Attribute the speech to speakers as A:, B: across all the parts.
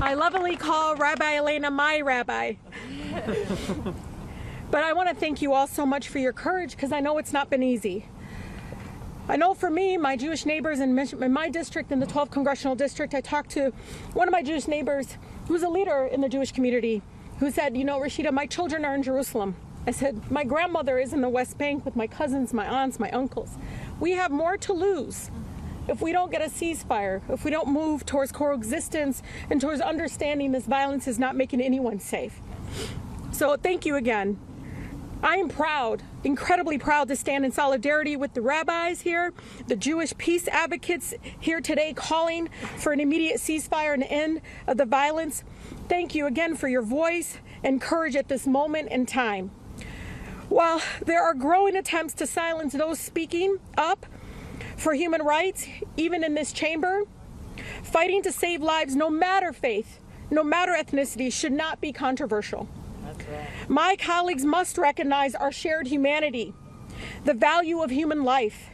A: I lovingly call Rabbi Elena my rabbi. But I want to thank you all so much for your courage, because I know it's not been easy. I know for me, my Jewish neighbors in my district, in the 12th Congressional District, I talked to one of my Jewish neighbors who's a leader in the Jewish community, who said, you know, Rashida, my children are in Jerusalem. I said, my grandmother is in the West Bank with my cousins, my aunts, my uncles. We have more to lose if we don't get a ceasefire, if we don't move towards coexistence and towards understanding this violence is not making anyone safe. So thank you again. I am proud, incredibly proud, to stand in solidarity with the rabbis here, the Jewish peace advocates here today calling for an immediate ceasefire and end of the violence. Thank you again for your voice and courage at this moment in time. While there are growing attempts to silence those speaking up for human rights, even in this chamber, fighting to save lives, no matter faith, no matter ethnicity, should not be controversial. Right. My colleagues must recognize our shared humanity, the value of human life.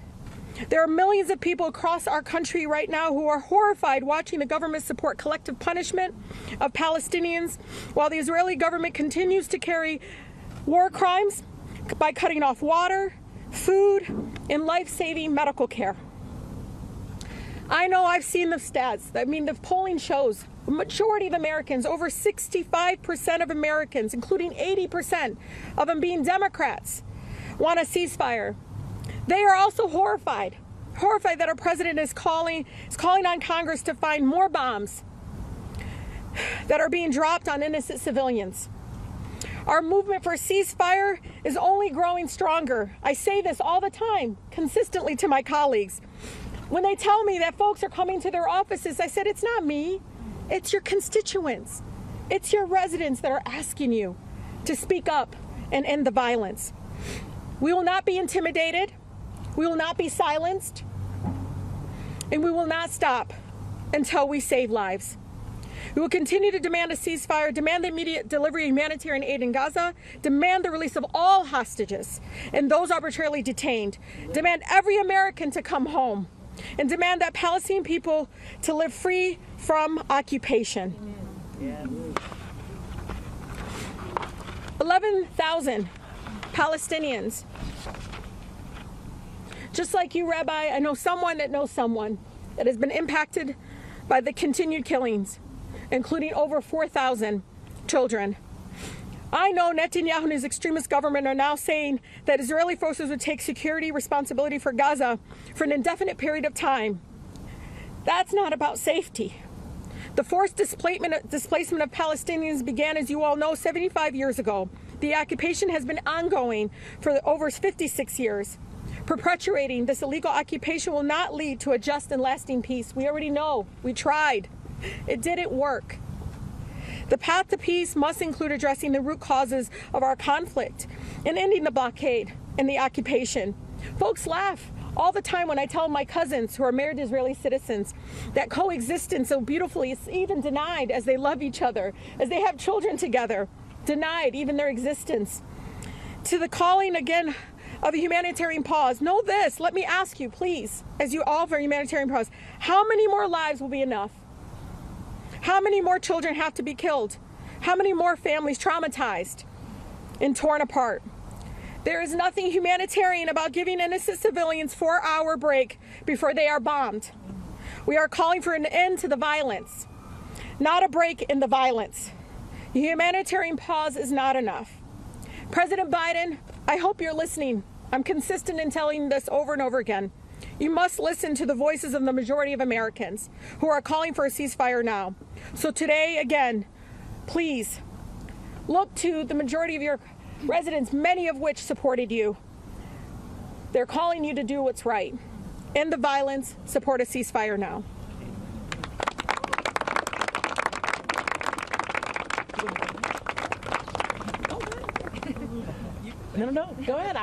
A: There are millions of people across our country right now who are horrified watching the government support collective punishment of Palestinians while the Israeli government continues to carry war crimes by cutting off water, food, and life-saving medical care. I know I've seen the stats. I mean, the polling shows the majority of Americans, over 65% of Americans, including 80% of them being Democrats, want a ceasefire. They are also horrified that our president is calling on Congress to find more bombs that are being dropped on innocent civilians. Our movement for a ceasefire is only growing stronger. I say this all the time, consistently to my colleagues. When they tell me that folks are coming to their offices, I said, it's not me, it's your constituents. It's your residents that are asking you to speak up and end the violence. We will not be intimidated, we will not be silenced, and we will not stop until we save lives. We will continue to demand a ceasefire, demand the immediate delivery of humanitarian aid in Gaza, demand the release of all hostages and those arbitrarily detained, demand every American to come home, and demand that Palestinian people to live free from occupation. 11,000 Palestinians. Just like you, Rabbi, I know someone that knows someone that has been impacted by the continued killings, including over 4,000 children. I know Netanyahu and his extremist government are now saying that Israeli forces would take security responsibility for Gaza for an indefinite period of time. That's not about safety. The forced displacement of Palestinians began, as you all know, 75 years ago. The occupation has been ongoing for over 56 years. Perpetuating this illegal occupation will not lead to a just and lasting peace. We already know. We tried. It didn't work. The path to peace must include addressing the root causes of our conflict and ending the blockade and the occupation. Folks laugh all the time when I tell my cousins who are married Israeli citizens that coexistence so beautifully is even denied as they love each other, as they have children together, denied even their existence. To the calling again of a humanitarian pause, know this, let me ask you please, as you all for a humanitarian pause, how many more lives will be enough? How many more children have to be killed? How many more families traumatized and torn apart? There is nothing humanitarian about giving innocent civilians a 4-hour break before they are bombed. We are calling for an end to the violence, not a break in the violence. A humanitarian pause is not enough. President Biden, I hope you're listening. I'm consistent in telling this over and over again. You must listen to the voices of the majority of Americans who are calling for a ceasefire now. So today, again, please look to the majority of your residents, many of which supported you. They're calling you to do what's right. End the violence, support a ceasefire now.
B: No, go ahead.